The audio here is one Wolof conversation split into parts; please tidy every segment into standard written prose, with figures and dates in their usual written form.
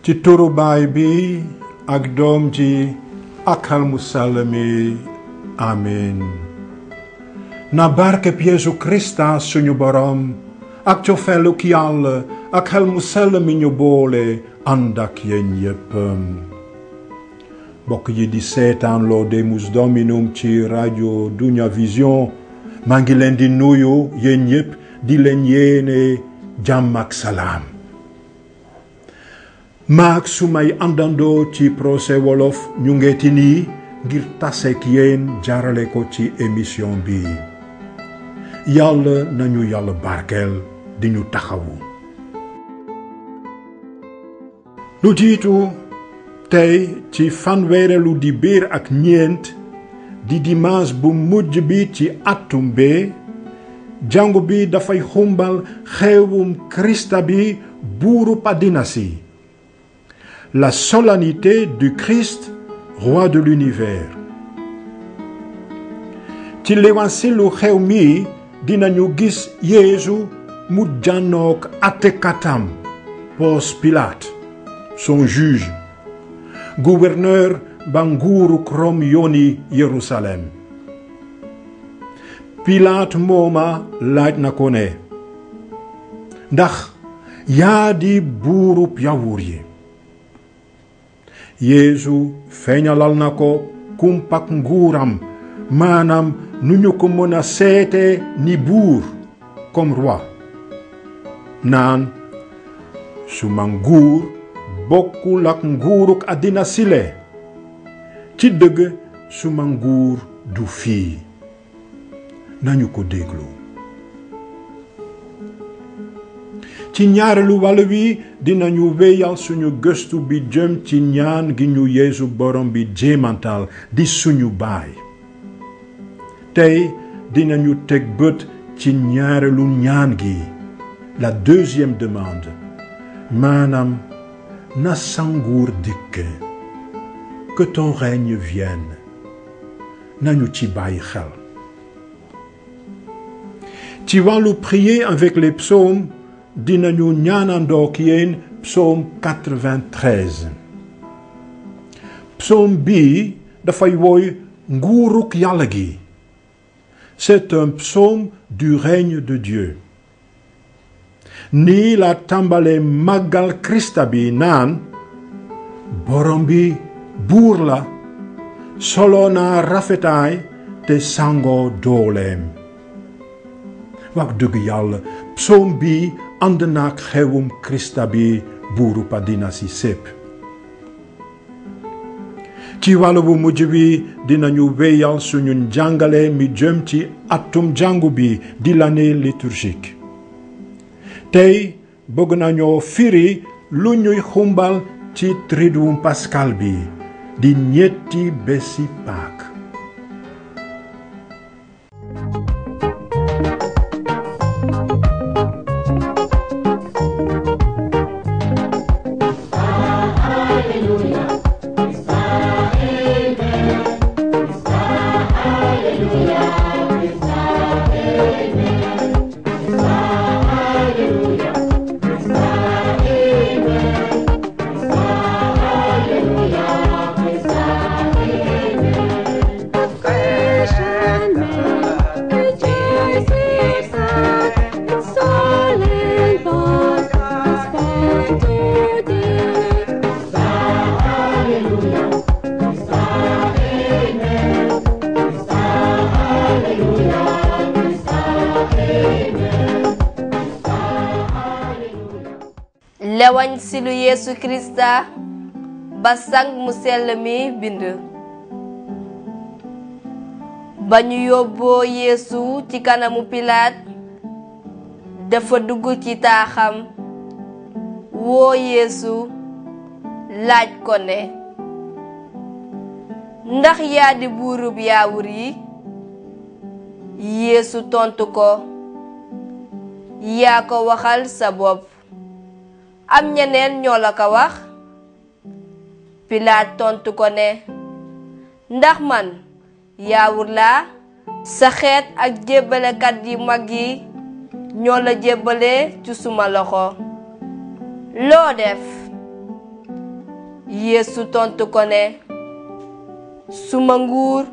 ci turu Baay bi ak doom ji ak Xel mu sell mi amin. na barkeb Yeesu Krista suñu borom ak cofeeluk Yàlla ak Xel mu sell mi ñu boole ànd ak yéen yépp. mbokk yi di seetaan Laudemus Dominum ci rajo Dunya Vision maa ngi leen di nuyu yéen yépp di leen yéene jàmm ak salaam. maak sumay àndandoo ci procès wolof ñu ngeeti nii ngir taseek yéen jaarale ko ci émission bi. yàlla nañu yàlla barkeel di ñu taxawu. lu jiitu tey ci fanweerelu dibéer ak ñeent di dimanche bu mujj bi ci atum bi jàngu bi dafay xumbal xewum Krista bi buurub àddina si. La solennité du Christ, roi de l'univers. ci lewansilu xew mi dinañu gis Yeesu mu jànnook attekatam Ponce Pilate, son juge, gouverneur ba nguuruk Rome yónni Yerusalem. Pilate mooma laaj na ko ne ndax yaa di buurub yawur yi. Yeesu feeñalal na ko kumpak nguuram maanaam nu ñu ko mën a seete ni buur comme roi naan suma nguur bokkul ak nguuruk àddina sile ci dëgg suma nguur du fii. nañu ko déglu. ci ñaareelu wàll wi dinañu wéyal suñu gëstu bi jëm ci ñaan gi ñu Yeesu borom bi jéemantal di suñu baay. tey dinañu teg bët ci ñaareelu ñaan gi, la deuxième demande, maanaam na sa nguur dikke, que ton règne vienne. nañu ci bàyyi xel. ci wàllu prier avec les psaumes dinañu ñaanandook yéen psaume 93. psaume bii dafay woy nguuruk yàlla gi. c'est un psaume du règne de Dieu. nii la tàmbalee màggal Krista bi naan borom bi buur la solo na rafetaay te sangoo dooleem. wax dëgg yàlla psaume bi ànd naak xewum Krista bi buurub àddina si sépp. ci wàllu bu mujj bi dinañu wéyal suñu njàngale mi jëm ci atum jàngu bi di l'année liturgique. tey bëgg nañoo firi lu ñuy xumbal ci triduum pascal bi di ñetti bési Pâques. lewañ si lu Yeesu Krista ba sang mu sell mi bind. ba ñu yóbboo Yeesu ci kanamu Pilaat dafa dugg ci taaxam woo Yeesu laaj ko ne ndax yaa di buurub yaawur yi. Yeesu tontu ko yaa ko waxal sa bopp. am ñeneen ñoo la ko wax. Pilaat tontu ko ne ndax man yaawur laa. sa xeet ak jébbalekat yi mag yi ñoo la jébbale ci suma loxo. loo def. Yeesu tontu ko ne suma nguur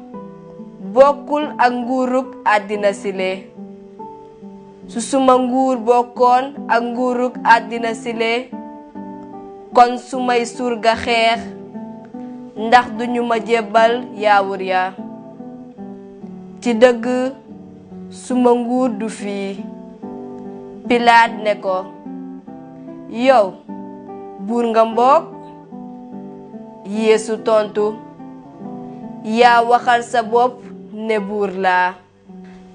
bokkul ak nguurug àddina sile su suma nguur bokkoon ak nguurug àddina sile kon sumay surga xeex ndax duñu ma jébbal yaawur ya ci dëgg suma nguur du fii Pilaat ne ko yow buur nga mboog Yeesu tontu yaa waxal sa bopp ne buur laa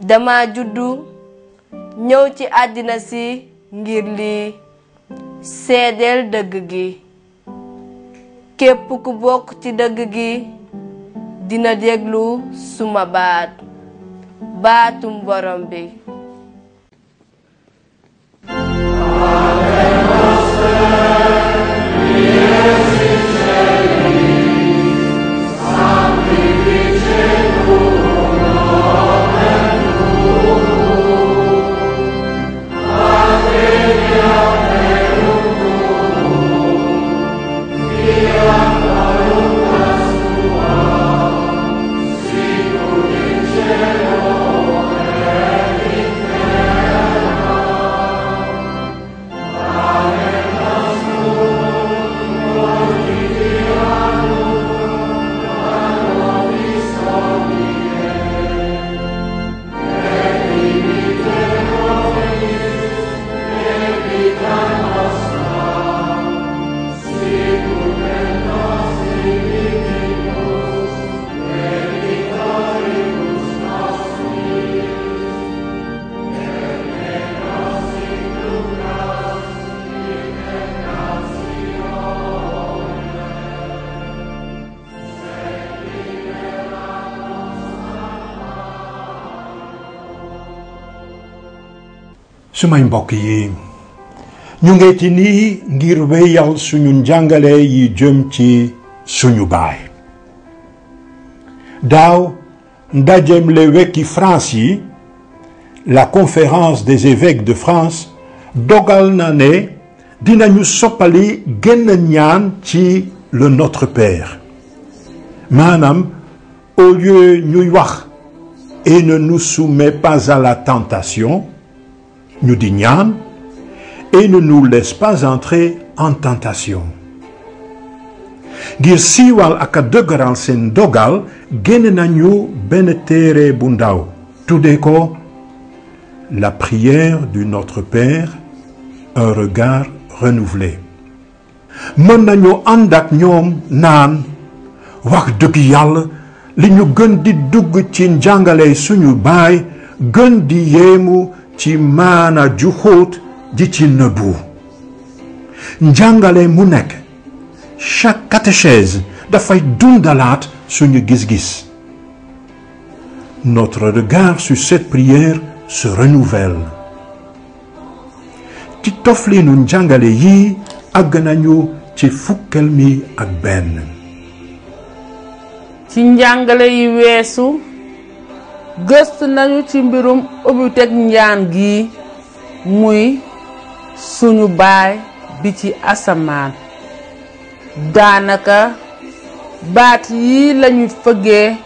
dama juddu ñëw ci àddina si ngir lii seedeel dëgg gi képp ku bokk ci dëgg gi dina déglu suma baatum borom bi sumay mbokk yi ñu ngeeti nii ngir wéyal suñu njàngale yi jëm ci suñu baay daaw ndajem l'évêque France yi la conférence des évêques de France dogal na ne dinañu soppali genn ñaan ci le Notre Père maanaam au lieu ñuy wax et ne nous soumets pas à la tentation ñu di ñaan et ne nous laisse pas entrer en tentation ngir siiwal ak a dëgëral seen dogal génn nañu benn téere bu ndaw tudde ko la prière du Notre Père un regard renouvelé mën nañu ànd ak ñoom naan wax dëgg yàlla li ñu gën di dugg ci njàngale suñu baay gën di yéemu ci maana ju xóot ji ci nëbbu njàngale mu nekk chaque catéchèse dafay dundalaat suñu gis-gis notre regard sur cette prière se renouvelle ci toflinu njàngale yi àgg nañu ci fukkal mi ak benn ci njàngale yi weesu gëstu nañu ci mbirum ubbiteg ñaan gi muy suñu baay bi ci asamaan daanaka baat yi lañu fëggee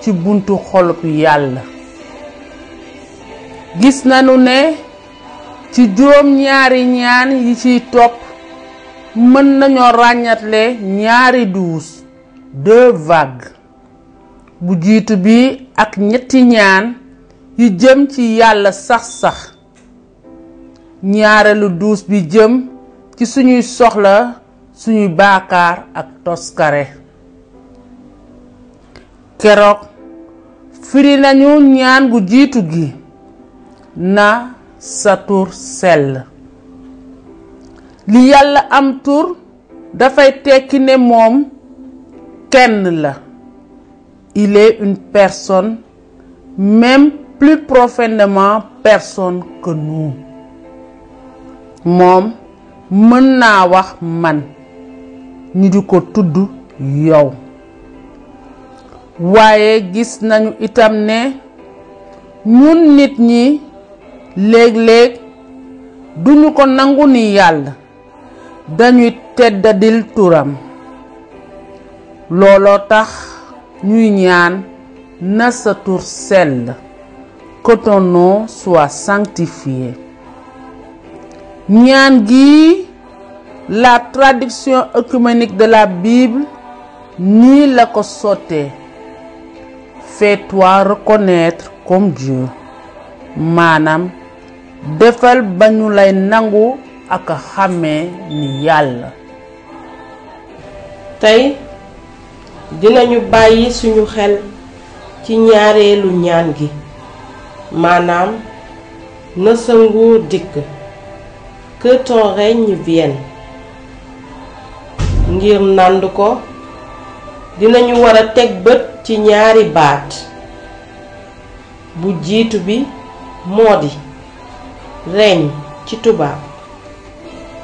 ci buntu xolub yàlla gis nañu ne ci juróom ñaari ñaan yi ciy topp mën nañoo ràññatle ñaari douze deux vagues bu jiitu bi ak ñetti ñaan yi jëm ci yàlla sax ñaareelu douze bi jëm ci suñuy soxla suñuy baakaar ak toskare keroog firi nañu ñaan gu jiitu gi na sa tur sell li yàlla am tur dafay tekki ne moom kenn la il est une personne même plus profondément personne que nous moom mën naa wax man ñu di ko tudd yow waaye gis nañu itam ne ñun nit ñi léeg-léeg duñu ko nangu ni yàlla dañuy teddadil turam looloo tax ñuy ñaan na sa tur sell, que ton nom soit sanctifié. ñaan gi, la traduction œcuménique de la Bible nii la ko sottee: fais-toi reconnaître comme Dieu, maanaam defal ba ñu lay nangu ak a xàmmee ni Yàlla. tey dinañu bàyyi suñu xel ci ñaareelu ñaan gi, maanaam na sa nguur dikk, que ton règne vienne. ngir nànd ko dinañu war a teg bët ci ñaari baat. bu jiitu bi moo di règne ci tubaab,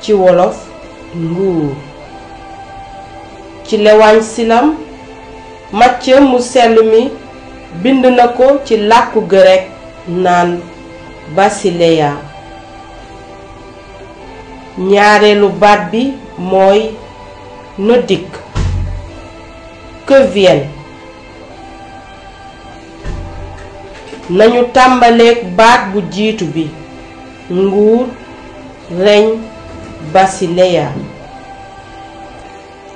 ci wolof nguur. ci lewaañ silam, Macë mu sell mi bind na ko ci làkku grec naan basileia. ñaareelu baat bi mooy na dikk, que vienne. nañu tàmbaleek baat bu jiitu bi, nguur, règne, basileia.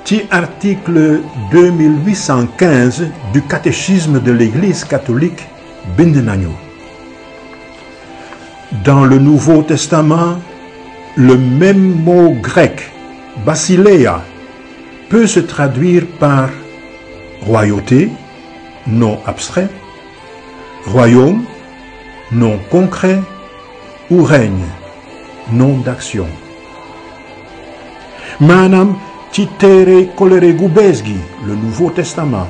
Ci article 2815 du catéchisme de l'Église catholique bind nañu: dans le Nouveau Testament, le même mot grec basileia peut se traduire par royauté, nom abstrait, royaume, nom concret, ou règne, nom d'action. maanaam ci téere kolere gu bees gi, le Nouveau Testament,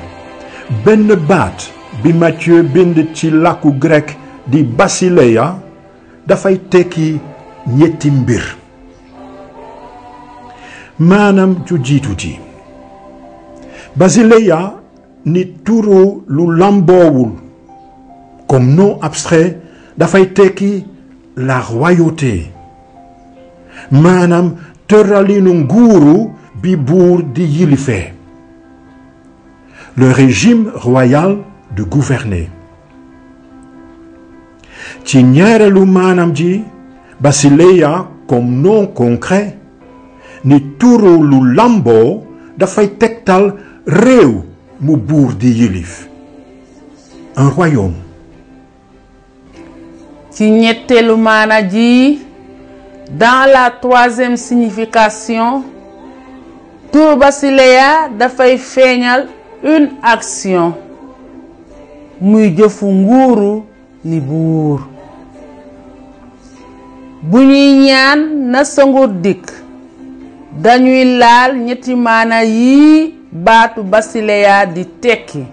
benn baat bi Matthieu bind ci làkku grec di basileia dafay tekki ñetti mbir. maanaam ju jiitu ji, basileia ni turu lu lamboowul, comme nom abstrait dafay tekki la royauté, maanaam tëralinu nguuru bi buur di yilife, le régime royal de gouverner. ci ñaareelu maanaam ji, basileia comme nom concret ni turu lu lamboo dafay tegtal réew mu buur di yilif, un royaume. ci ñetteelu maana ji, dans la troisième signification, tur basileia dafay feeñal une action, muy jëfu nguuru ni buur. bu ñuy ñaan na sa nguur dikk, dañuy laal ñetti maana yi baatu basileia di tekki.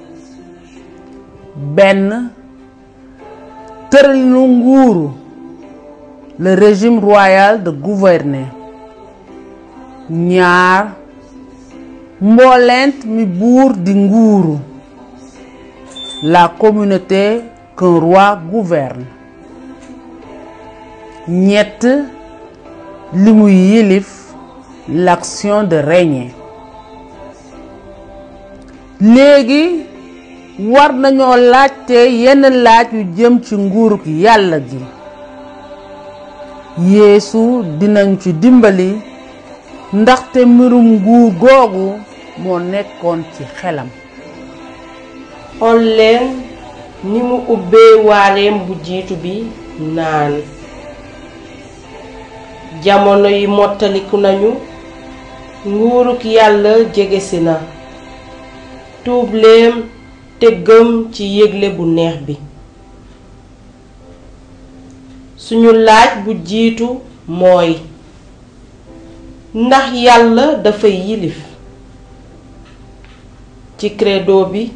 benn, tëralinu nguuru, le régime royal de gouverner. ñaar, mboolent mi buur di nguuru, la communauté qu'un roi gouverne. ñett, li muy yilif, l'action de régner. léegi war nañoo laajte yenn laaj yu jëm ci nguuruk Yàlla gi. Yeesu dinañ ci dimbali ndaxte mbirum nguur googu moo nekkoon ci xelam. xool leen ni mu ubbee waareem bu jiitu bi naan: jamono yi mottaliku nañu, nguuruk Yàlla jegesi na, tuub leen te gëm ci yégle bu neex bi. suñu laaj bu jiitu mooy: ndax Yàlla dafay yilif? ci credo bi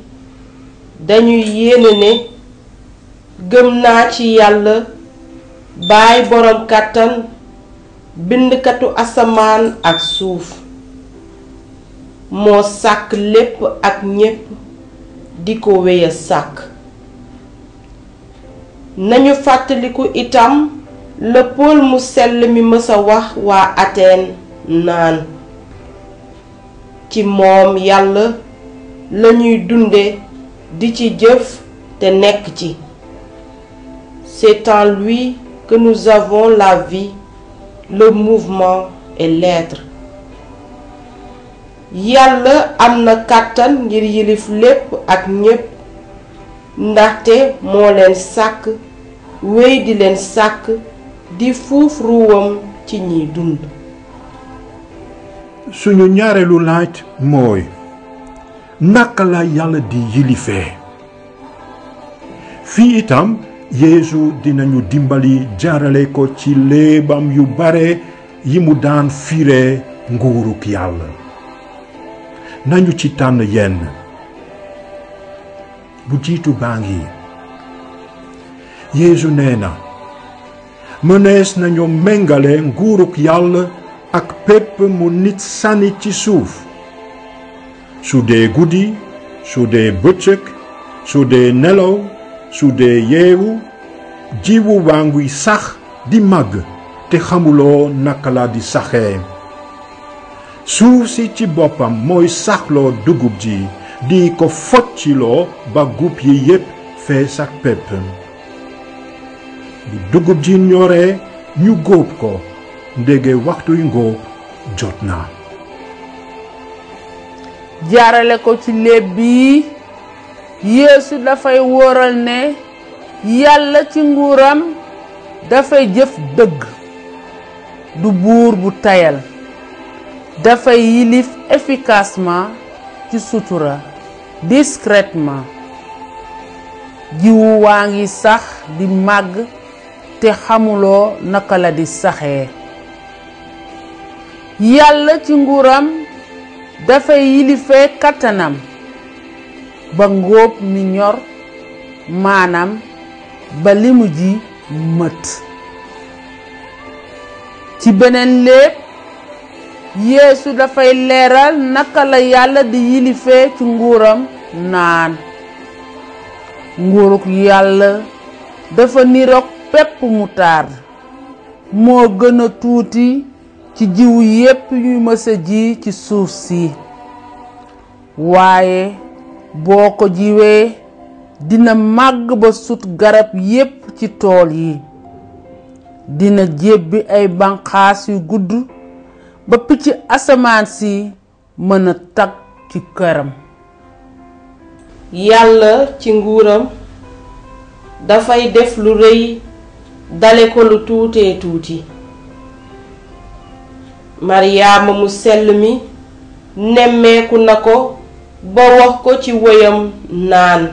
dañuy yéene ne gëm naa ci Yàlla baay boroom kàttan, bindkatu asamaan ak suuf, moo sàkk lépp ak ñépp di ko wéya sàkk. nañu fàttaliku itam le Pool mu sell mi mësa wax waa Athènes naan: ci moom Yàlla lañuy dunde di ci jëf te nekk ci. C'est en lui que nous avons la vie, le mouvement et l'être. Yàlla am na kàttan ngir yilif lépp ak ñépp ndaxte moo leen sàkk wéy di leen sàkk di fuuf ruwam ci ñiy dund. suñu ñaareelu laaj mooy naka la Yàlla di yilifee. fii itam Yeesu dinañu dimbali jaarale ko ci léebam yu bare yi mu daan firee nguuruk Yàlla. nañu ci tànn yenn. bu jiitu baa ngi Yeesu nee na mënees nañu méngale nguuruk Yàlla ak pépp mu nit sànni ci suuf. su dee guddi, su dee bëccëg, su dee nelaw, su dee yeewu, jiwu waa nguy sax di màgg te xamuloo naka la di saxee. suuf si ci boppam mooy saxloo dugub ji di ko focciloo ba gub yi yépp fees ak pepp. bu dugub ji ñoree ñu góob ko ndege waxtuy ngóob jot na. jaarale ko ci léeb bi Yeesu dafay wóoral ne Yàlla ci nguuram dafay jëf dëgg, du buur bu tayal, dafay yilif efficacement ci sutura, discrètement. jiwu waa ngi sax di màgg te xamuloo naka la di saxee. Yàlla ci nguuram dafay yilifee kattanam ba ngóob mi ñor, maanaam ba limu ji mët. ci beneen léeb Yeesu dafay leeral naka la Yàlla di yilifee ci nguuram naan nguuruk Yàlla dafa niroog pepp mutaard, moo gën a tuuti ci jiwu yépp yu mësa ji ci suuf si. waaye boo ko jiwee dina màgg ba sut garab yépp ci tool yi, dina jébbi ay banqaas yu gudd ba picc asamaan si mën a tag ci këram. Yàlla ci nguuram dafay def lu rëy dale ko lu tuutee tuuti. Maryaama mu sell mi nemmeeku na ko ba wax ko ci woyam naan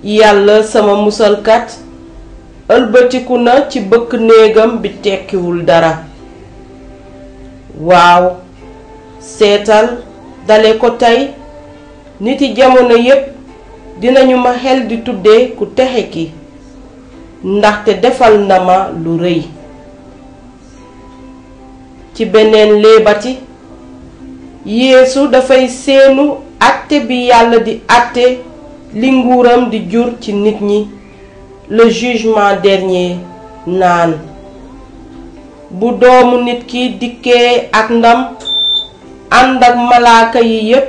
Yàlla sama musalkat ëlbatiku na ci bëkk néegam bi tekkiwul dara. waaw seetal dale ko tey niti jamono yépp dinañu ma xel di tudde ku texe ki ndaxte defal na ma lu rëy. ci beneen léebati Yeesu dafay seenu àtte bi Yàlla di àtte li nguuram di jur ci nit ñi, le jugement dernier naan bu doomu nit ki dikkee ak ndam ànd ak malaaka yi yépp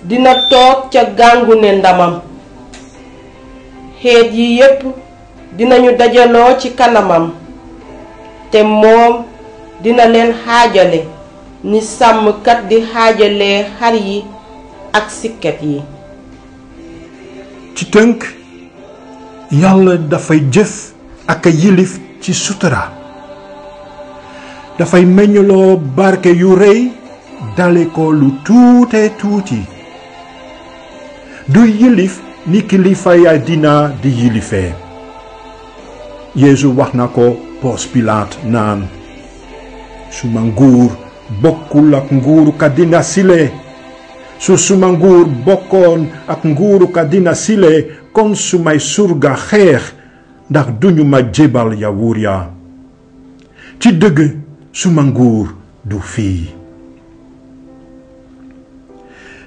dina toog ca gàngu ne ndamam. xeet yi yépp dinañu dajaloo ci kanamam te moom dina leen xaajale ni sàmmkat di xaajalee xar yi ak sikket yi. ci tënk Yàlla dafay jëf ak a yilif ci sutura. dafay meññaloo barke yu rëy dale ko lu tuutee tuuti. du yilif ni kilifay àddina di yilifee. Yeesu wax na ko Pons Pilaat naan suma nguur bokkul ak nguuru àddina sile. su suma nguur bokkoon ak nguuru àddina sile kon sumay surga xeex ndax duñu ma jébal yawur ya. ci dëgg suma nguur du fii.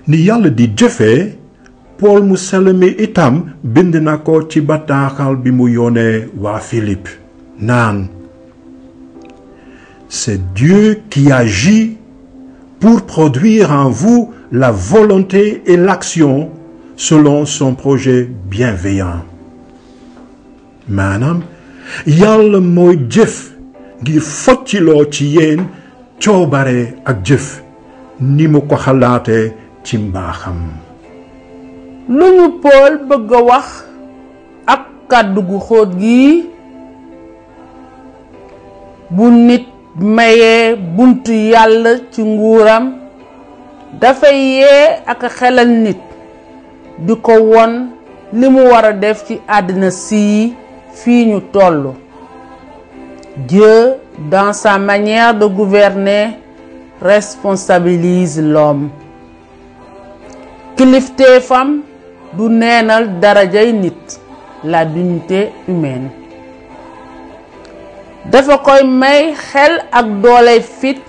ni Yàlla di jëfee Pool mu sell mi itam bind na ko ci bataaxal bi mu yónnee waa Philippe naan c'est Dieu qui agit pour produire en vous la volonté et l'action selon son projet bienveillant. maanaam yàlla mooy jëf ngir focciloo ci yéen coobare ak jëf ni mu ko xalaatee ci mbaaxam. lu ñu Paul bëgg a wax ak kàddu gu xóot gi bu nit mayee buntu yàlla ci nguuram dafay yee ak xelal nit di ko won li mu war a def ci àddina si fii ñu toll. Dieu, dans sa manière de gouverner, responsabilise l'homme. Kilifteefam du neenal darajay nit, la dignité humaine. dafa koy may xel ak dooley fit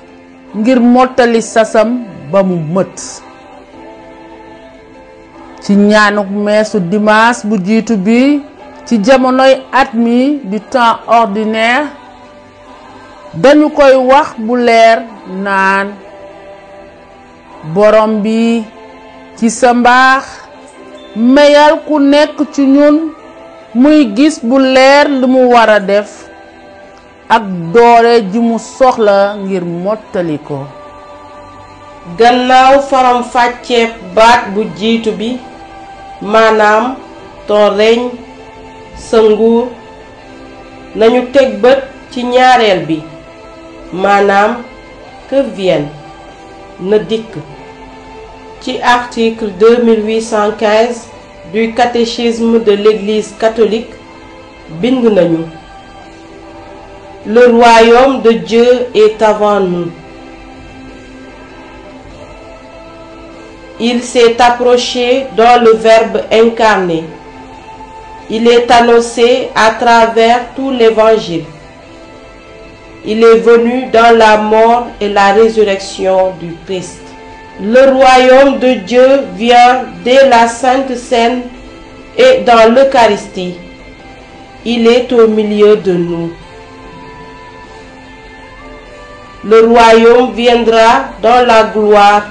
ngir mottali sasam ba mu mët. ci ñaanuk meesu dimanche bu jiitu bi ci jamonoy at mi du temps ordinaire dañu koy wax bu leer naan borom bi ci sa mbaax mayal ku nekk ci ñun muy gis bu leer li mu war a def ak doole ji mu soxla ngir mottali ko. gannaaw faram fàcceeb baat bu jiitu bi maanaam ton règne sa nguur nañu teg bët ci ñaareel bi maanaam que vienne na dikk ci article 2815 du catéchisme de l'Église catholique bind nañu le royaume de Dieu est avant nous. Il s'est approché dans le Verbe incarné. Il est annoncé à travers tout l'Évangile. Il est venu dans la mort et la résurrection du Christ. Le royaume de Dieu vient dès la Sainte Seine et dans l'Eucharistie. Il est au milieu de nous. Le royaume viendra dans la gloire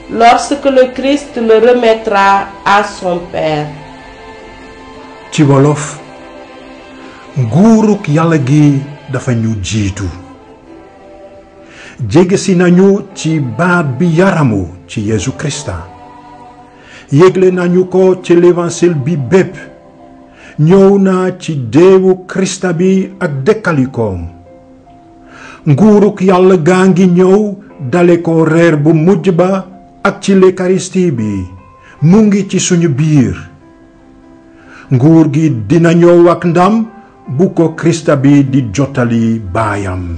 lorsque le Christ le remettra à son Père. ci wolof nguuruk yàlla gi dafa ñu jiitu jege si nañu ci baat bi yaramu ci Yesu Krista yégle nañu ko ci l'évangile bi bépp ñëw na ci deewu Krista bi ak dekkalikoom nguuruk yàlla gaa ngi ñëw dale ko reer bu mujj ba ak ci l'Eucharistie bi mu ngi ci suñu biir nguur gi dina ñëw ak ndam bu ko Krista bi di jotali baayam.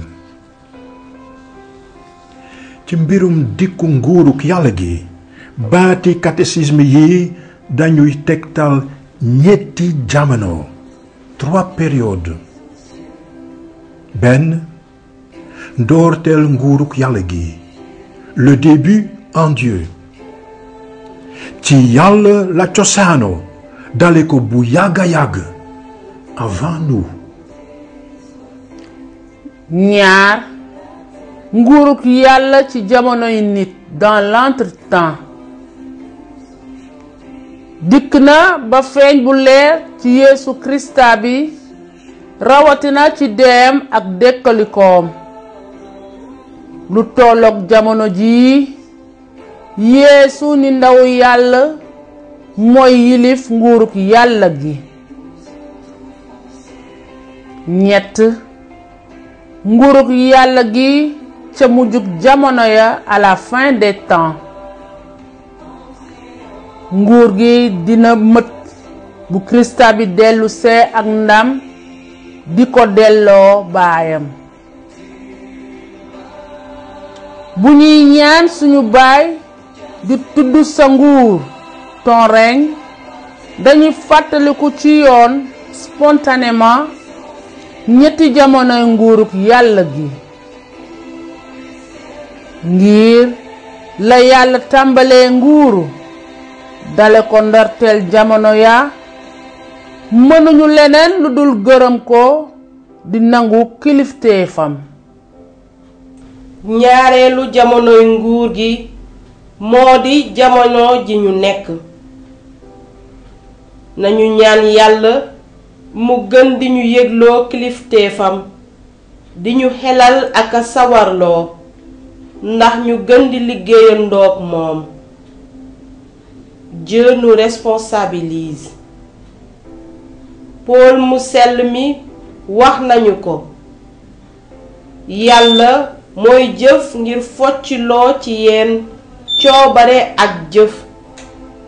ci mbirum dikku nguuruk yàlla gi baati catéchisme yi dañuy tegtal ñetti jamono 3 périodes. benn ndoorteel nguuruk yàlla gi le début en Dieu. ci yàlla la cosaano dale ko bu yàgga yàgg avant nous. ñaar nguuruk yàlla ci jamonoy nit dans l'entretemps. dikk na ba feeñ bu leer ci Yeesu Krista bi rawatina ci deem ak dekkalikoom lu tolloog jamono ji Yeesu ni ndaw yàlla mooy yilif nguuruk yàlla gi. ñett nguuruk yàlla gi ca mujjug jamono ya à la fin des temps. nguur gi dina mët bu Krista bi dellu see ak ndam di ko delloo baayam. bu ñuy ñaan suñu baay di tudd sa nguur ton règne dañuy fàttaliku ci yoon spontanément ñetti jamonoy nguuruk yàlla gi. ngir la yàlla tàmbalee nguuru dale ko ndorteel jamono ya mënuñu leneen lu dul gërëm ko di nangu kilifteefam. ñaareelu jamonoy nguur gi moo di jamono ji ñu nekk. nañu ñaan Yàlla mu gën di ñu yëgloo kilifteefam di ñu xelal ak a sawarloo ndax ñu gën di liggéeyandoog moom. Dieu nous responsabilise. Paul mu sell mi wax nañu ko. Yàlla mooy jëf ngir focciloo ci yeen coobare ak jëf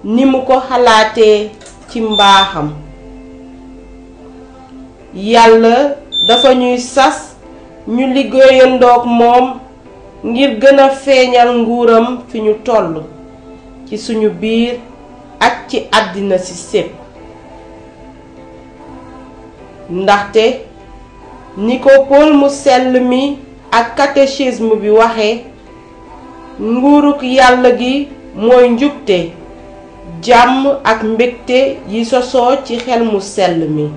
ni mu ko xalaatee ci mbaaxam. Yàlla dafa ñuy sas ñu liggéeyandoog moom ngir gën a feeñal nguuram fi ñu toll ci suñu biir ak ci àddina si sépp. ndaxte ni ko Paul mu sell mi ak catéchisme bi waxe nguuruk Yàlla gi mooy njubte jàmm ak mbégte yi sosoo ci xel mu sell mi.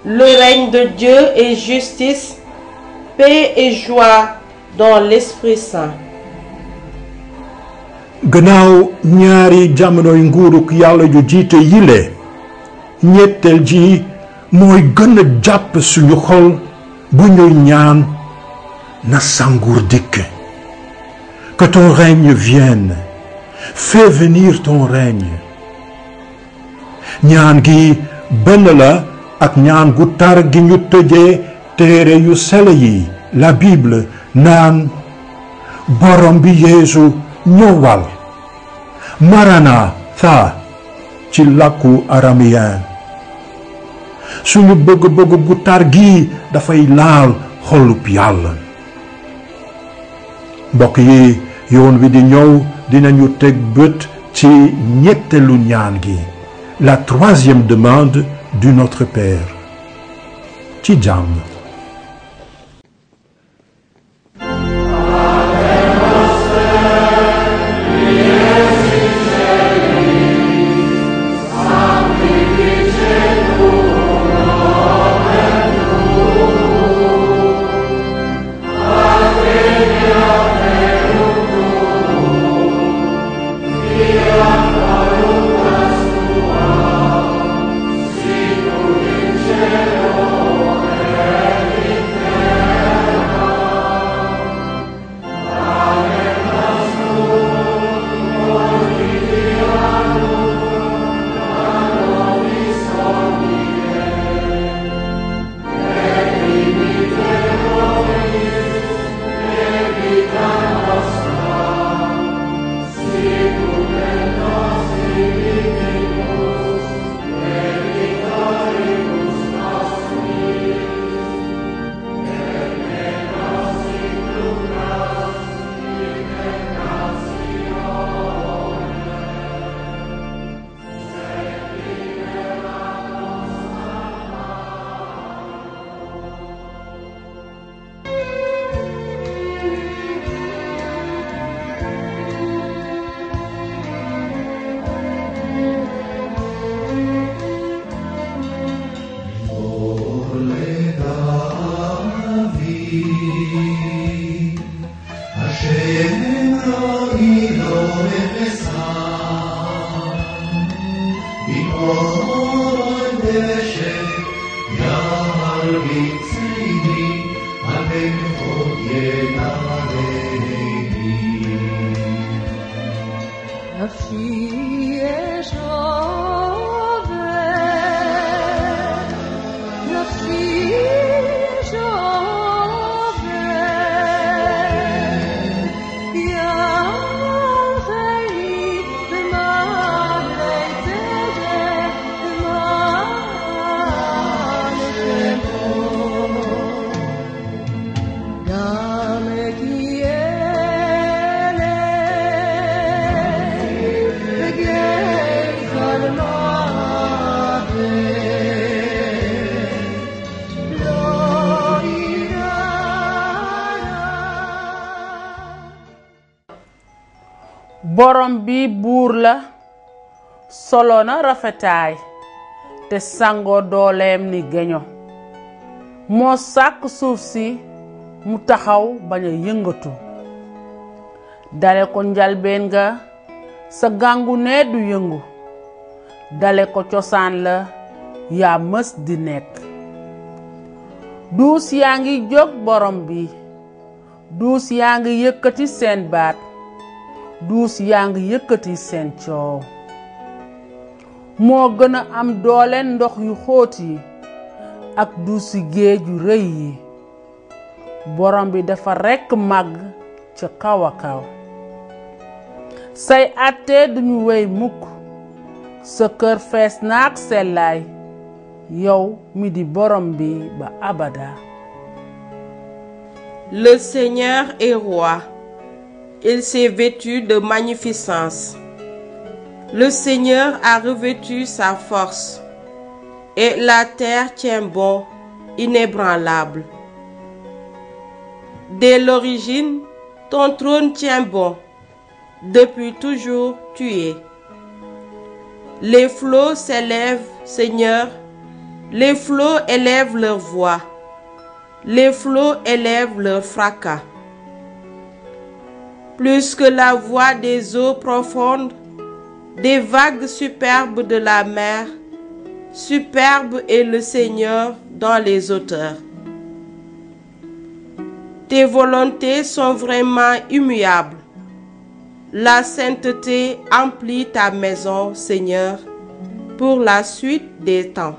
Le règne de Dieu est justice, paix et joie dans l'Esprit Saint. gannaaw ñaari jamonoy nguuruk Yàlla ju jiite yile ñetteel ji mooy gën a jàpp suñu xol bu ñuy ñaan na sa nguur dikk. Que ton règne vienne. Fais venir ton règne. ñaan gi benn la ak ñaan gu tar gi ñu tëjee téere yu sell yi la Bible naan borom bi Yeesu ñëwal. Maranatha ci làkku araméen. suñu bëgg-bëgg gu tar gi dafay laal xolub Yàlla. mbokk yi yoon wi di ñëw dinañu teg bët ci ñetteelu ñaan gi, la troisième demande du Notre Père. ci jàmm. borom bi buur la solo na rafetaay te sango dooleem ni geño moo sàkk suuf si mu taxaw bañ a yëngatu dale ko njalbeen ga sa gàngu ne du yëngu dale ko cosaan la yaa mës di nekk duus yaa ngi jóg borom bi duus yaa ngi yëkkati seen baat duus yaa ngi yëkkati seen coow moo gën a am doole ndox yu xóot yi ak duusi géej yu rëy yi borom bi dafa rekk màgg ca kaw a kaw say àtte duñu wey mukk sa kër fees naak sellaay yow mi di borom bi ba abada. Le Seigneur est roi. Il s'est vêtu de magnificence. Le Seigneur a revêtu sa force. Et la terre tient bon, inébranlable. Dès l'origine, ton trône tient bon. Depuis toujours, tu es. Les flots s'élèvent, Seigneur. Les flots élèvent leur voix. Les flots élèvent leur fracas. Plus que la voix des eaux profondes, des vagues superbes de la mer, superbe est le Seigneur dans les hauteurs. Tes volontés sont vraiment immuables. La sainteté emplit ta maison, Seigneur, pour la suite des temps.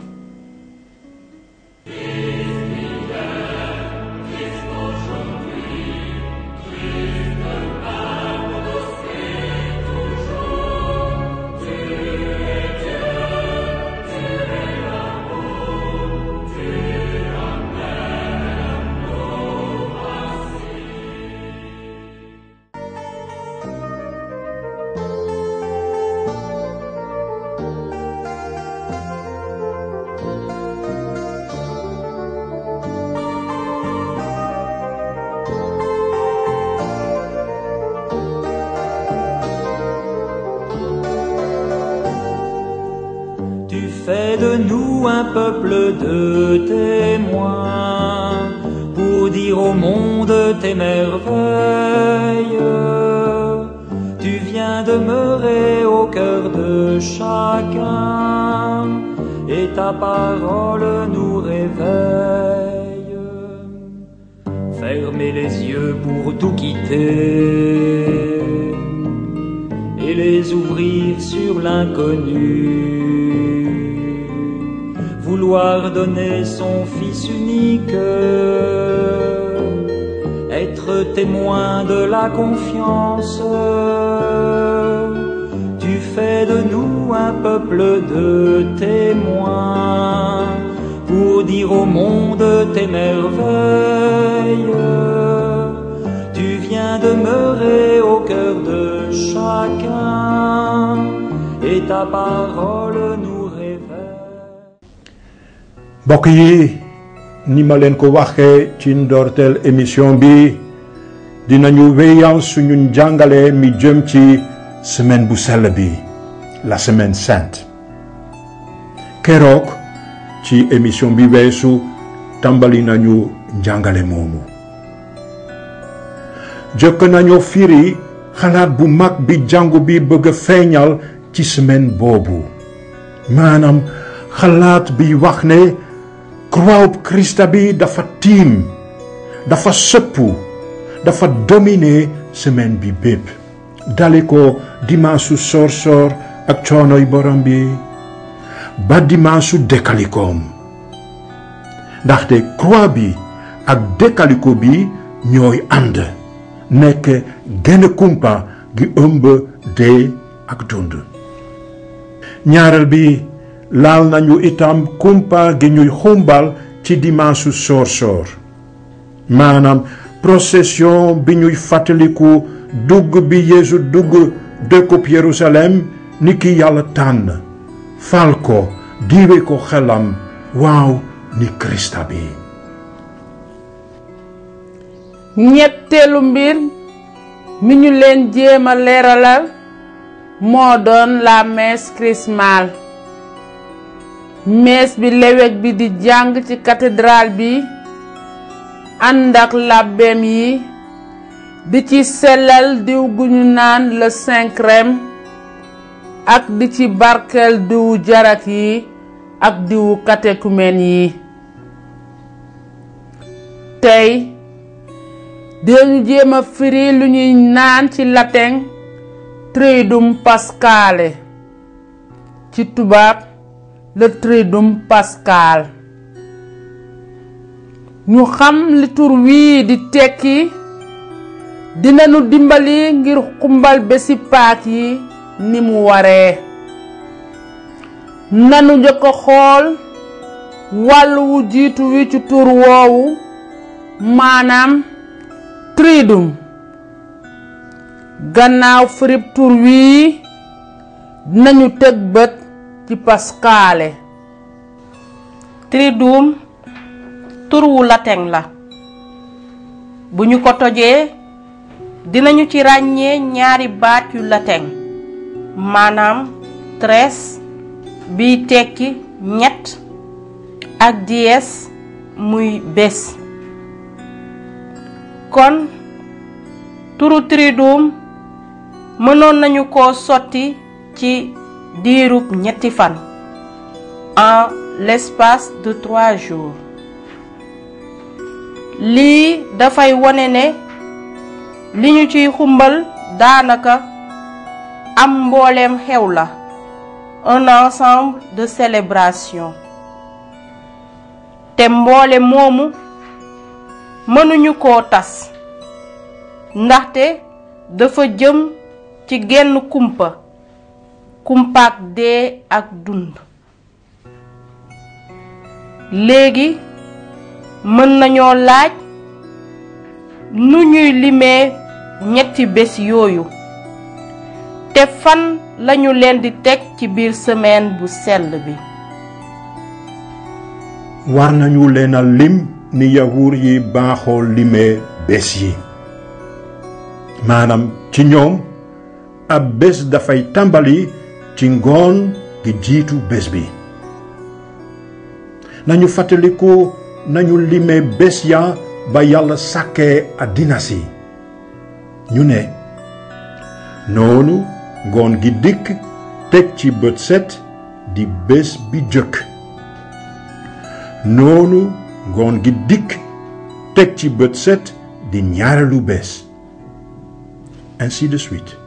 Fais de nous un peuple de témoins pour dire au monde tes merveilles. Tu viens demeurer au cœur de chacun et ta parole nous réveille. Fermer les yeux pour tout quitter et les ouvrir sur l'inconnu. Vouloir donner son Fils unique, être témoin de la confiance. Tu fais de nous un peuple de témoins pour dire au monde tes merveilles. Tu viens demeurer au cœur de chacun et ta parole nous révèle. mbokk yi ni ma leen ko waxee ci ndorteel émission bi dinañu wéyal suñu njàngale mi jëm ci semaine bu sell bi la semaine sainte keroog ci émission bi weesu tàmbali nañu njàngale moomu jëkk nañu firi xalaat bu mag bi jàngu bi bëgg a feeñal ci semaine boobu maanaam xalaat bi wax ne croix Krista bi dafa tiim dafa sëppu dafa dominer semaine bi bépp dale ko dimanche soor ak coonoy borom bi ba dimanche dékalikoom ndaxte croix bi ak dékaliko bi ñooy ànd nekk genn kumpa gi ëmb dee ak dund ñaareel bi laal nañu itam kumpa gi ñuy xumbal ci dimanche soor maanaam procession bi ñuy fàttaliku dugg bi Yeesu dugg dëkkub Yerusalem ni ki yàlla tànn fal ko diwe ko xelam waaw ni Krista bi ñetteelu mbir mi ñu leen jéema leeralal moo doon la messe chrismale mees bi lewet bi di jàng ci cathédrale bi ànd ak làbbeem yi di ci sellal diw gu ñu naan le Saint-Crème ak di ci barkel diwu jarak yi ak diwu catéchumène yi. tey dinañu jéem a firi lu ñuy naan ci latin Triduum Pascale, ci tubaab le Triduum Pascal. ñu xam li tur wii di tekki dinañu dimbali ngir xumbal bési Pâques yi ni mu waree. nanu njëkk a xool wàllu wu jiitu wi ci tur woowu, maanaam Triduum. gannaaw firib tur wii dinañu teg bët ci Pascale. Triduum tur wu latin la. bu ñu ko tojee dinañu ci ràññee ñaari baat yu latin, maanaam tres biy tekki ñett ak dies muy bés. kon turu Triduum mënoon nañu ko sotti ci diirub ñetti fan, en l'espace de 3 jours. lii dafay wone ne li ñu ciy xumbal daanaka am mbooleem xew la, un ensemble de célébration. te mboole moomu mënuñu koo tas ndaxte dafa jëm ci genn kumpaak dee ak dund. léegi mën nañoo laaj nu ñuy limee ñetti bés yooyu te fan lañu leen di teg ci biir semaine bu sell bi. war nañu leen a lim ni yahuud yi baaxoo limee bés yi. maanaam ci ñoom ab bés dafay tàmbali ci ngoon gi jiitu bés bi. nañu fàttaliku nañu limee bés ya ba yàlla sàkkee àddina si. ñu ne noonu ngoon gi dikk teg ci bët set di bés bi jëkk. noonu ngoon gi dikk teg ci bët set di ñaareelu bés. ainsi de suite.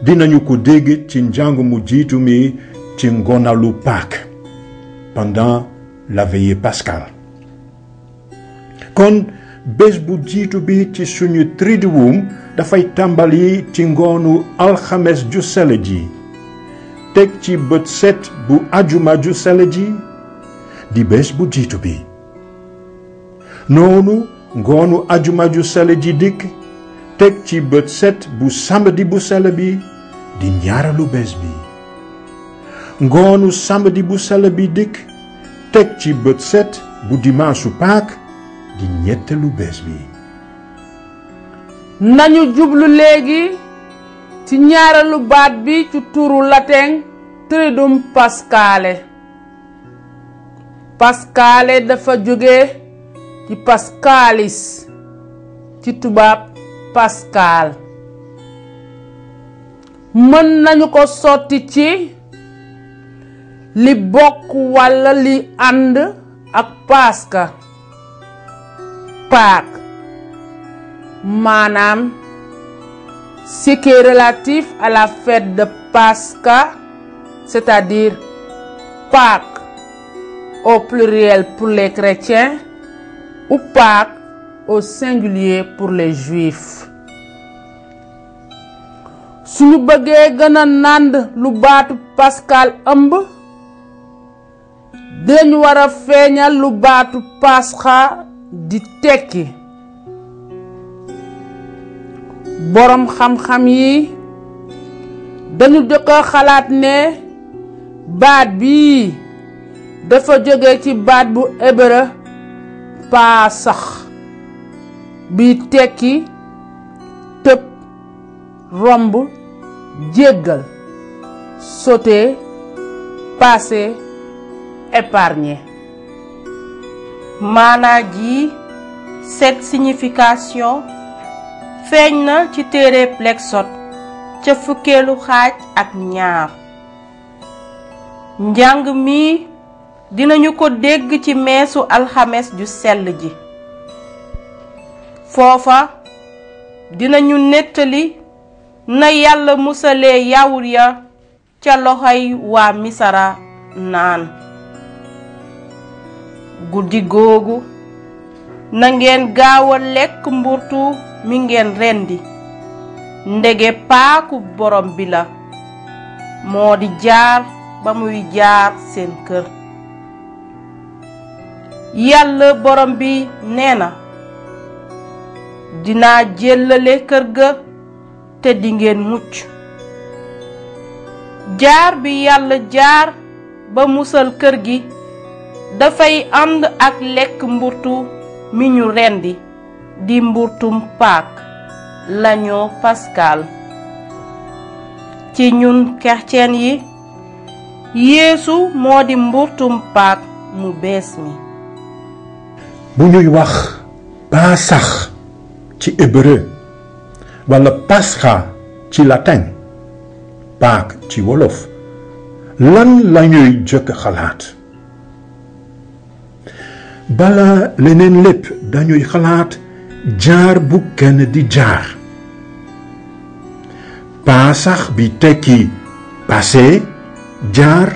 dinañu ko dégg ci njàng mu jiitu mi ci ngonalu Pâques, pendant la veillée pascale. kon bés bu jiitu bi ci suñu Triduum dafay tàmbali ci ngoonu alxames ju sell ji teg ci bët set bu ajuma ju sell ji di bés bu jiitu bi. noonu ngoonu ajuma ju sell ji dikk teg ci bët set bu samedi bu sell bi di ñaareelu bés bi. ngoonu samedi bu sell bi dikk teg ci bët set bu dimanche Pâques di ñetteelu bés bi. nañu jublu léegi ci ñaareelu baat bi ci turu latin Triduum Pascale. Pascale dafa jóge ci Pascalis, ci tubaab Pascal. mën nañu ko sotti ci li bokk walla li ànd ak Pasca, Pâques, maanaam ce qui est relatif à la fête de Pasca, c'est-à-dire Pâques au pluriel pour les chrétiens ou Pâques au singulier pour les juifs. suñu bëggee gën a nànd lu baatu Pascal ëmb, dañu war a feeñal lu baatu Pascha di tekki. boroom xam-xam yi dañu jëkk a xalaat ne baat bii dafa jóge ci baat bu hébreu Paasach bi tekki tëb, romb, jéggal, sauter, passer, épargner. maanaa ji cette signification feeñ na ci téere Exode ca fukkeelu xaaj ak ñaar. njàng mi dinañu ko dégg ci meesu alxames ju sell ji. foofa dinañu nettali na Yàlla musalee yawut ya ca loxoy waa Misra naan. guddi googu na ngeen gaaw a lekk mburtu mi ngeen rendi ndege paaku borom bi la moo di jaar ba muy jaar seen kër. Yàlla borom bi nee na dinaa jéllale kër ga te di ngeen mucc. jaar bi Yàlla jaar ba musal kër gi dafay ànd ak lekk mburtu mi ñu rendi di mburtum Paak l'agneau pascal. ci ñun kerceen yi Yeesu moo di mburtum Paak mu bees mi. bu ñuy wax Paasax ci hébreu wala Pascha ci latin Paak ci wolof lan lañuy jëkk xalaat? bala leneen lépp dañuy xalaat jaar bu kenn di jaar. Paasax bi tekki passé jaar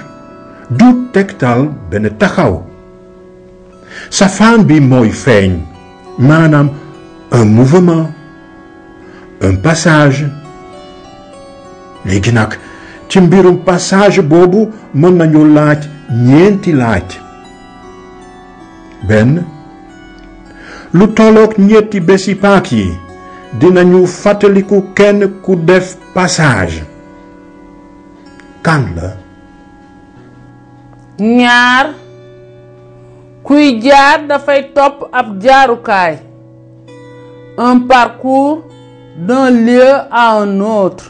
du tegtal benn taxaw. safaan bi mooy feeñ maanaam un mouvement un passage. léegi nag ci mbirum passage boobu mën nañu laaj ñeenti laaj. benn lu tolloog ñetti bési Paak yi dinañu fàttaliku kenn ku def passage. kan la? ñaar kuy jaar dafay topp ab jaarukaay un parcours d'un lieu à un autre.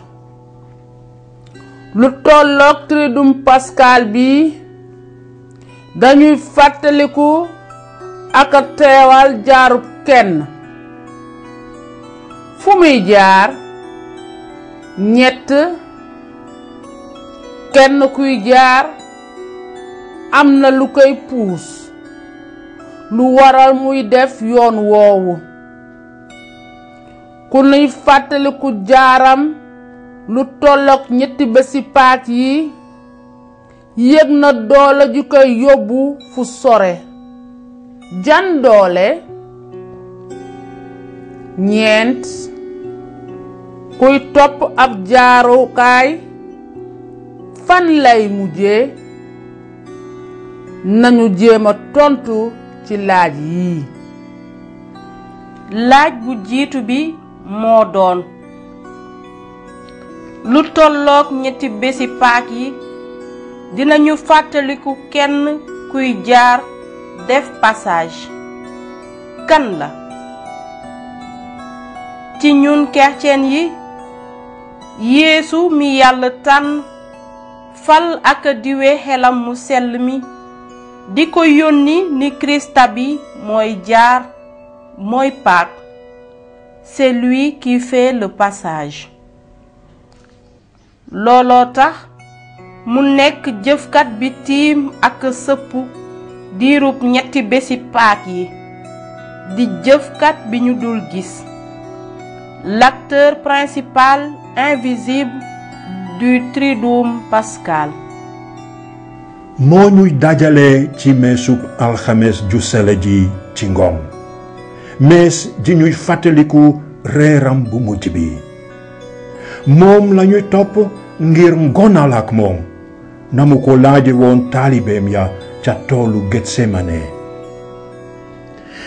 lu tolloog triduum pascal bi dañuy fàttaliku ak a teewal jaaru kenn. fu muy jaar? ñett kenn kuy jaar am na lu koy puus lu waral muy def yoon woowu. ku nuy fàttaliku jaaram lu tolloog ñetti bési Paak yi yëg na doole ju koy yóbbu fu sore. jan doole? ñeent kuy topp ab jaarukaay fan lay mujjee? nañu jéema tontu ci laaj yi. laaj bu jiitu bi moo doon lu tolloog ñetti bési Paak yi dinañu fàttaliku kenn kuy jaar def passage. kan la? ci ñun kerceen yi Yeesu mi Yàlla tànn fal ak diwe xelam mu sell mi di ko yónni ni Krista bi mooy jaar mooy Paak. c'est lui qui fait le passage. looloo tax mu nekk jëfkat bi tiim ak sëpp diirub ñetti bési Paak yi di jëfkat bi ñu dul gis. l'acteur principal invisible du triduum pascal. moo ñuy dajale ci meesub alxames ju sell ji ci ngoon mees ji ñuy fàttaliku reeram bu mujj bi. moom lañuy topp ngir ngonal ak moom na mu ko laaje woon taalibeem ya ca toolu Getsemane.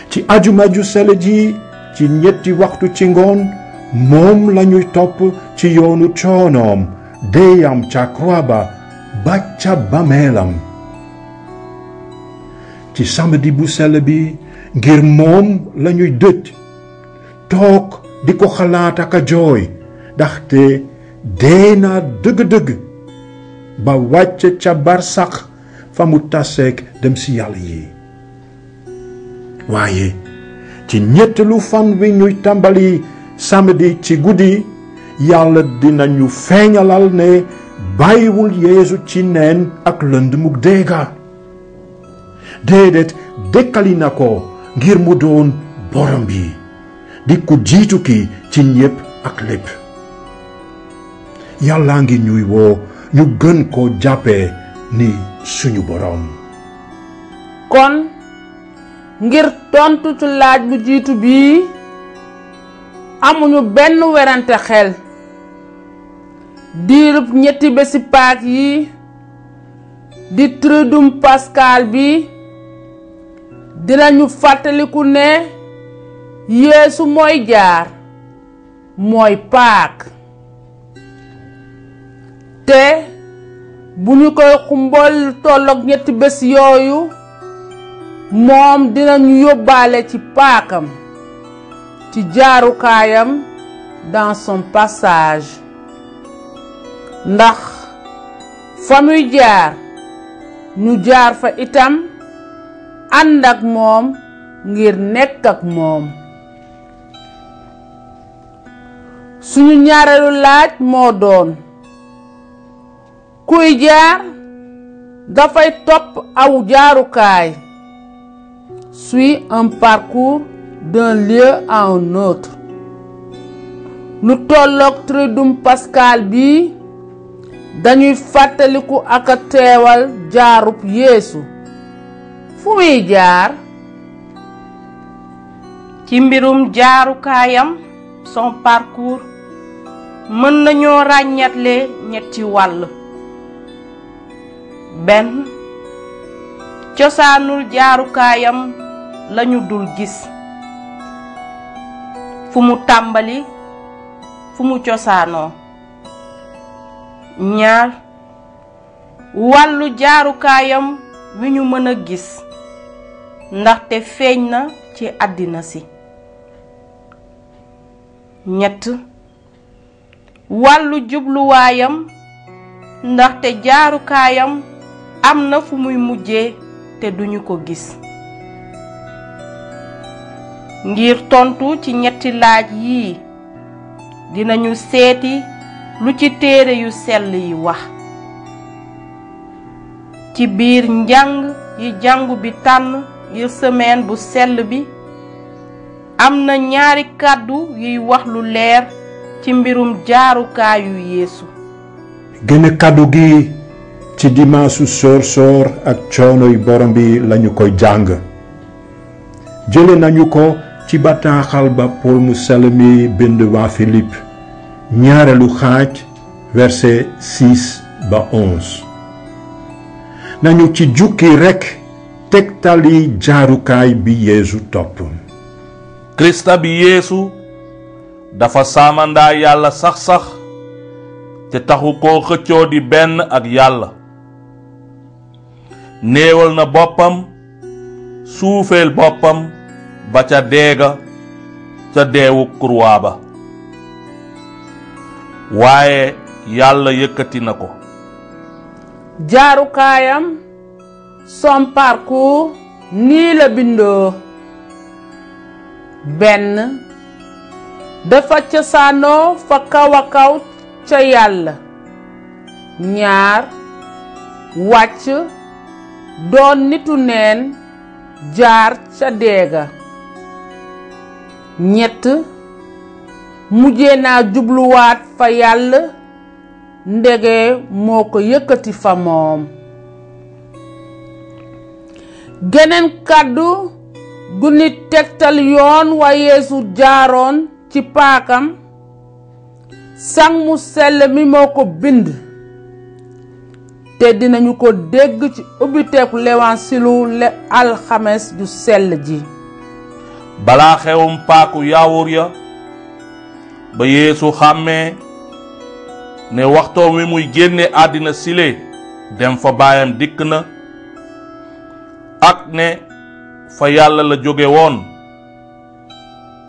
ci ajuma ju sell ji ci ñetti waxtu ci ngoon moom lañuy topp ci yoonu coonoom deyam ca croix ba ca bameelam. ci samedi bu sell bi ngir moom lañuy dëj toog di ko xalaat ak a jooy ndaxte dee na dëgg-dëgg ba wàcc ca barsax fa mu taseek dem si Yàlla yi. waaye ci ñetteelu fan wi ñuy tàmbali samedi ci guddi yàlla dinañu feeñalal ne bàyyiwul Yeesu ci neen ak lëndëmuk déega déedéet dekkali na ko ngir mu doon borom bi di ku jiitu ki ci ñépp ak lépp yàlla ngi ñuy woo ñu gën ko jàppee ni suñu borom. kon ngir tontu ci laaj bu jiitu bii amuñu benn werante xel diirub ñetti bési Pâques yi di Triduum Pascal bi dinañu fàttaliku ne Yeesu mooy jaar mooy Pâques te bu ñu koy xumbal tolloog ñetti bés yooyu moom dinañu yóbbaale ci paakam ci jaarukaayam dans son passage ndax fa muy jaar ñu jaar fa itam ànd ak moom ngir nekk ak moom. suñu ñaareelu laaj moo doon kuy jaar dafay topp aw jaarukaay suit un parcours d'un lieu à un autre. lu tolloog Triduum Pascal bi dañuy fàttaliku ak a teewal jaarub Yeesu fu muy jaar. ci mbirum jaarukaayam son parcours mën nañoo ràññatle ñetti wàll. benn cosaanul jaarukaayam lañu dul gis fu mu tàmbali fu mu cosaanoo. ñaar wàllu jaarukaayam wi ñu mën a gis ndaxte feeñ na ci àddina si. ñett wàllu jubluwaayam ndaxte jaarukaayam am na fu muy mujjee te duñu ko gis. ngir tontu ci ñetti laaj yii dinañu seeti lu ci téere yu sell yi wax. ci biir njàng yi jàngu bi tànn ngir semaine bu sell bi am na ñaari kàddu yuy wax lu leer ci mbirum jaarukaayu Yeesu. gëna kàddu gi ci dimaasu soor ak coonoy borom bi lañu koy jàng jële nañu ko ci bataaxal ba Pool mu sell mi bind waa Philippe ñaareelu xaaj verset 6 ba 11 nañu ci jukki rekk tegtali jaarukaay bi Yeesu topp. Krista bi Yeesu dafa saamandaa yàlla sax-sax te taxu koo xëccoo di benn ak yàlla néewal na boppam suufeel boppam ba ca deega ca deewu kurwaa ba waaye yàlla yëkkati na ko. jaarukaayam son parcours nii la bindoo. benn dafa cosaanoo fa kaw a kaw ca yàlla. ñaar wàcc doon nitu neen jaar ca deega. ñett mujjee naa jubluwaat fa yàlla ndege moo ko yëkkati fa moom. geneen kàddu gu nit tegtal yoon wa Yeesu jaaroon ci paakam sang mu sell mi moo ko bind te dinañu ko dégg ci ubbiteeku lewansilu alxames ju sell ji. balaa xewum paaku yaawur ya ba Yeesu xàmmee ne waxtoom wi muy génne àddina sile dem fa baayam dikk na ak ne fa yàlla la jóge woon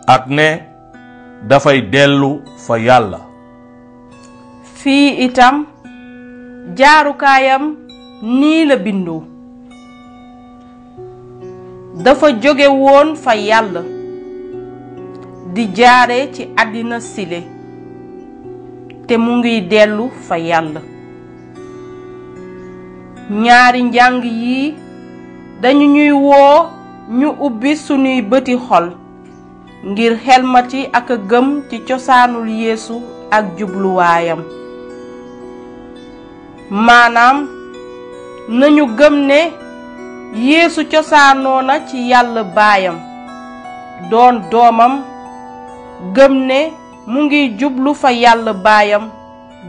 ak ne dafay dellu fa yàlla. fii itam jaarukaayam nii la bindoo. dafa jóge woon fa yàlla di jaare ci àddina sile te mu ngi dellu fa Yàlla. ñaari njàng yi dañu ñuy woo ñu ubbi sunuy bëti xol ngir xelmati ak a gëm ci cosaanul Yeesu ak jubluwaayam. maanaam nañu gëm ne Yeesu cosaanoo na ci Yàlla baayam doon doomam, gëm ne mu ngi jublu fa Yàlla baayam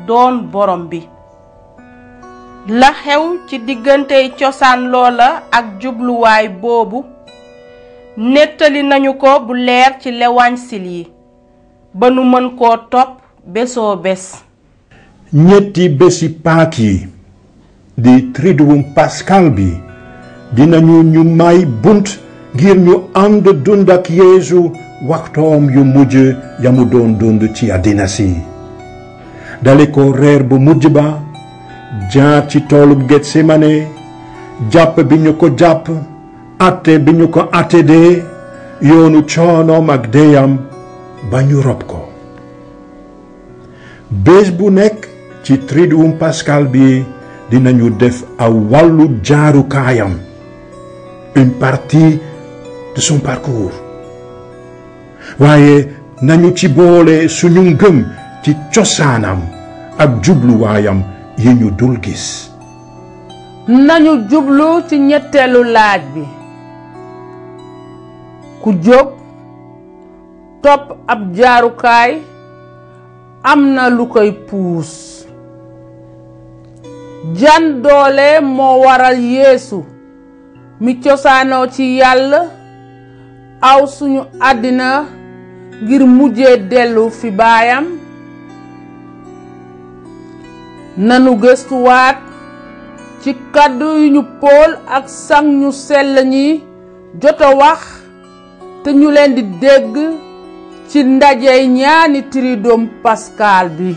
doon borom bi. la xew ci diggante cosaan loola ak jubluwaay boobu nettali nañu ko bu leer ci L'évangile yi ba nu mën koo topp bésoo bés. ñetti bési Pâques yi di Triduum Pascal bi dinañu ñu may bunt ngir ñu ànd dund ak Yeesu waxtoom yu mujj ya mu doon dund ci àddina si. dale ko reer bu mujj ba, jaar ci toolub Getsemane, jàpp bi ñu ko jàpp, atte bi ñu ko atte dee, yoonu coonoom ak deyam ba ñu rob ko. bés bu nekk ci Triduum Pascal bi dinañu def aw wàllu jaarukaayam, une partie de son parcours. waaye nañu ci boole suñu ngëm ci cosaanam ak jubluwaayam yi ñu dul gis. nañu jublu ci ñetteelu laaj bi. ku jóg topp ab jaarukaay am na lu koy puus. jan doole moo waral Yeesu mi cosaanoo ci Yàlla aw suñu àddina ngir mujjee dellu fi baayam. nanu gëstuwaat ci kàddu yu ñu Pool ak sang ñu sell ñi jot a wax te ñu leen di dégg ci ndajey ñaani Triduum Pascal bi.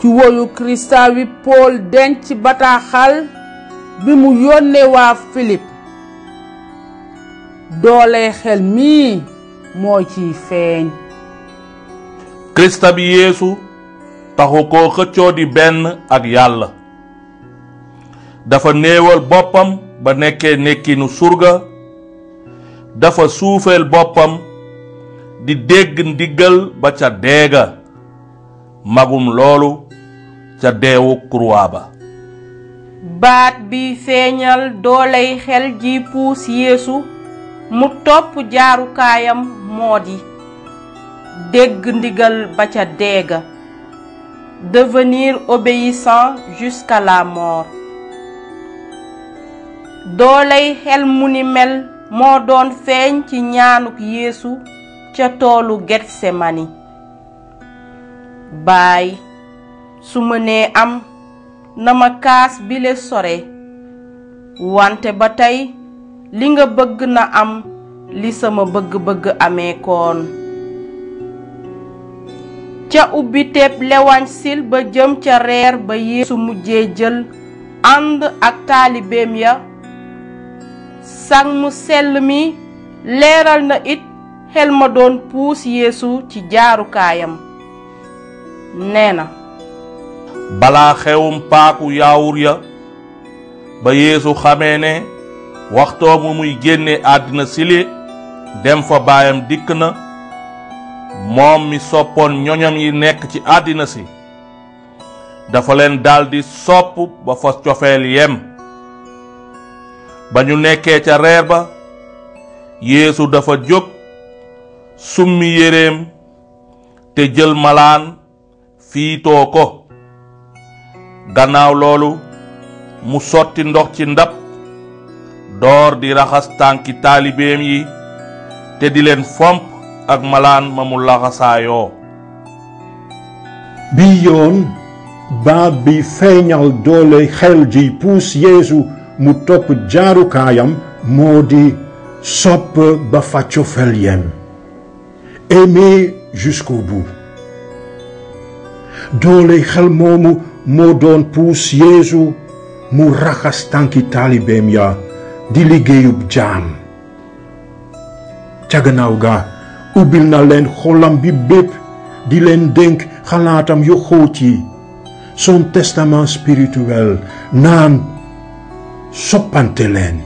ci woyu Kirista wi Pool denc bataaxal bi mu yónnee waa Philippe. doole xel mii moo ciy feeñ. Kirista bi Yeesu taxu koo xëccoo di benn ak Yàlla. dafa néewal boppam ba nekkee nekkinu surga, dafa suufeel boppam di dégg ndigal ba ca deega, magum loolu ca deewu croix ba. baat bi feeñal dooley xel ji puus Yeesu mu topp jaarukaayam moo di dégg ndigal ba ca deega, devenir obéissant jusqu'à la mort. dooley xel mu ni mel moo doon feeñ ci ñaanuk Yeesu ca toolu Getsemani. baay, su mënee am na ma kaas bile sore, wante ba tey li nga bëgg na am li sama bëgg-bëgg amee koon. ca ubbiteeb L'évangile ba jëm ca reer ba Yeesu mujjee jël ànd ak taalibeem ya, sang mu sell mi leeral na it xel ma doon puus Yeesu ci jaarukaayam. nee na balaa xewum Paaku yaawur ya ba Yeesu xamee ne waxtoo mu muy génne àddina sile dem fa baayam dikk na, moom mi soppoon ñoñam yi nekk ci àddina si dafa leen daldi sopp ba fa cofeel yem. ba ñu nekkee ca reer ba, Yeesu dafa jóg summi yéreem te jël malaan fiitoo ko. gannaaw loolu mu sotti ndox ci ndab, door di raxas tànki taalibeem yi te di leen fomp ak malaan ma mu laxasaayoo. bi yoon baat bi feeñal doole xel ji puus Yeesu mu topp jaarukaayam moo di sopp ba fa cofeel yem, aimer jusqu'au bout. doole xel moomu moo doon puus Yeesu mu raxas tànki taalibeem ya di liggéeyub jaam. ca gannaaw ga ubbil na leen xolam bi bépp di leen dénk xalaatam yu xóot yi son testament spirituel naan soppante leen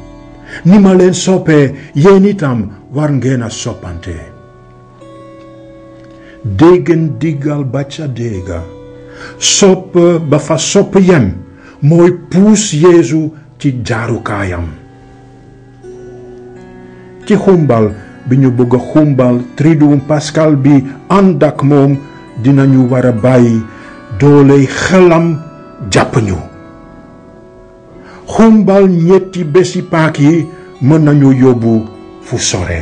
ni ma leen soppee yéen itam war ngeen a soppante déggan diggal ba ca dégga sopp ba fa sopp yem mooy puus Yeesu ci jaarukaayam ci xumbal bi ñu bëgg a xumbal triduum pascal bi ànd ak moom dinañu war a bàyyi dooley xelam jàpp ñu xumbal ñetti bési paak yi mën nañu yóbbu fu sore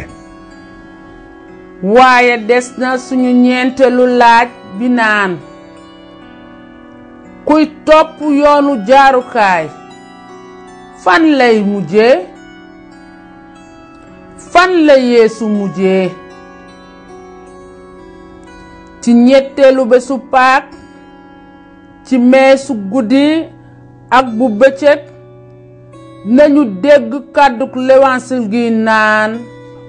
waaye des na suñu ñeenteelu laaj bi naan kuy topp yoonu jaarukaay fan lay mujjee fan la Yeesu mujjee ci ñetteelu bésu Paak ci meesu guddi ak bu bëccëg nañu dégg kàdduk Léwansil gi naan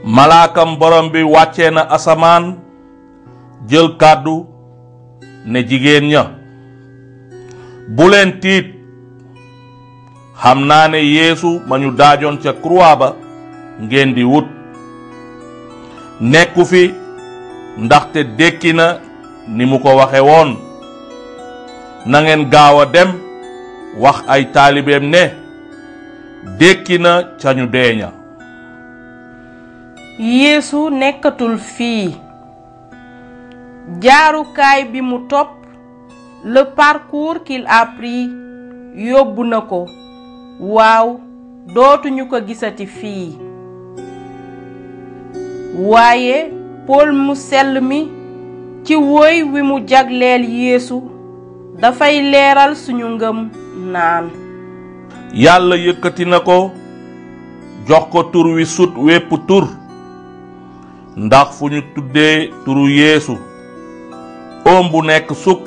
malaakam borom bi wàccee na asamaan jël kàddu ne jigéen ña bu leen tiit xam naa ne Yeesu ma ñu daajoon ca croix ba ngeen di wut nekku fi ndaxte dekki na ni mu ko waxe woon na ngeen gaaw a dem wax ay taalibeem ne dekki na ca ñu deeña Yeesu nekkatul fii jaarukaay bi mu topp le parcours qu'il a pris yóbbu na ko waaw dootuñu ko gisati fii waaye Pool mu sell mi ci woy wi mu jagleel Yeesu dafay leeral suñu ngëm naan yàlla yëkkati na ko jox ko tur wi sut wépp tur ndax fu ñu tuddee turu Yeesu oom bu nekk sukk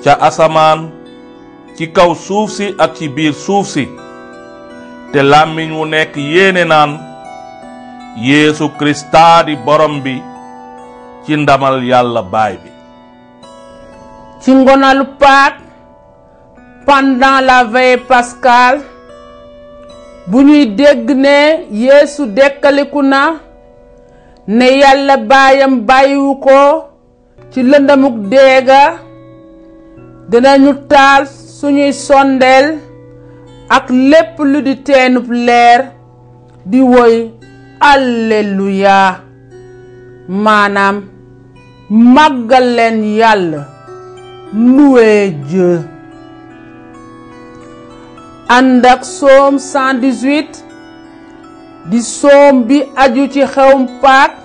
ca asamaan ci kaw suuf si ak ci biir suuf si te làmmiñ wu nekk yéene naan Yeesu Krista di borom bi ci ndamal yàlla baay bi ci ngonalu Pâques pendant la veille pascale bu ñuy dégg ne Yeesu dekkaliku na ne yàlla baayam bàyyiwu ko ci lëndamuk deega dinañu taal suñuy sondeel ak lépp lu di teenub leer di woy alleluya maanaam màggal leen yàlla louez Dieu ànd ak psaume 118 di psaume bi aju ci xewum Pâques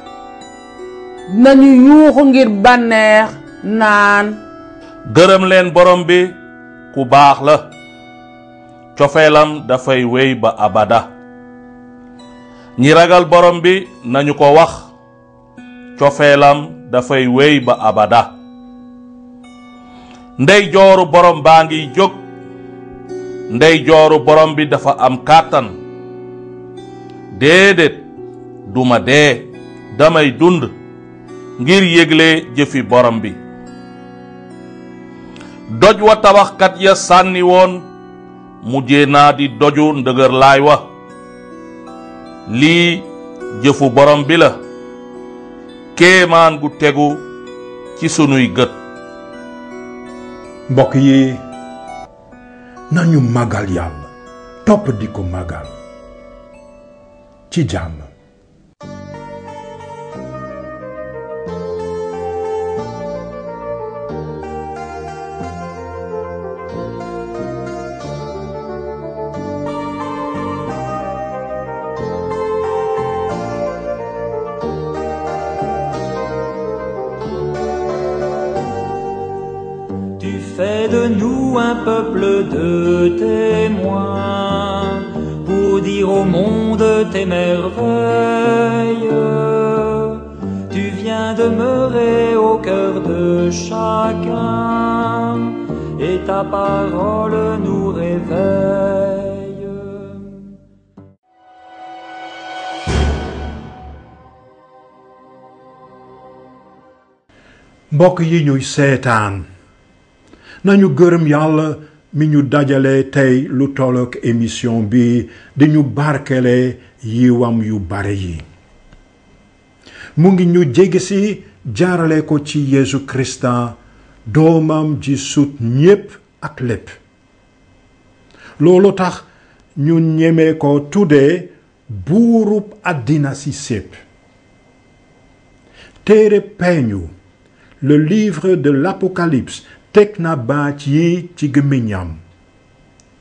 nañu yuuxu ngir bànneex naan gërëm leen borom bi ku baax la cofeelam dafay wéy ba abada ñi ragal borom bi nañu ko wax cofeelam dafay wéy ba abada ndey jooru borom baa ngi jóg ndey jooru borom bi dafa am kàttan déedéet duma dee damay dund ngir yégle jëfi borom bi doj wa tabaxkat ya sànni woon mujjee naa di doju ndëgër laay wa lii jëfu borom bi la kéemaan gu tegu ci sunuy gët mbokk yi nañu màggal yàlla topp di ko màggal ci jàmm Fais de nous un peuple de témoins pour dire au monde tes merveilles. Tu viens demeurer au cœur de chacun et ta parole nous réveille. mbokk yi ñuy seetaan nañu gërëm yàlla mi ñu dajale tey lu tollook émission bi di ñu barkele yiwam yu bare yi mu ngi ñu jege si jaarale ko ci Yeesu Krista doomam ji sut ñépp ak lépp loolu tax ñu ñeme ko tuddee buurub àddina si sépp téere peñu le livre de l'Apocalypse teg na baat yi ci gémmiñam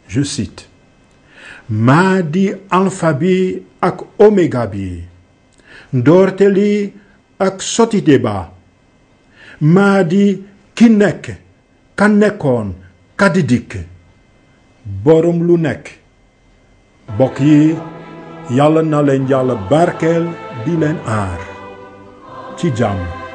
je cite maa di alpha bi ak oméga bi ndoorte li ak sotite ba maa di ki nekk ka nekkoon ka di dikk borom lu nekk bokk yi yàlla na leen yàlla barkeel di leen aar ci jàmm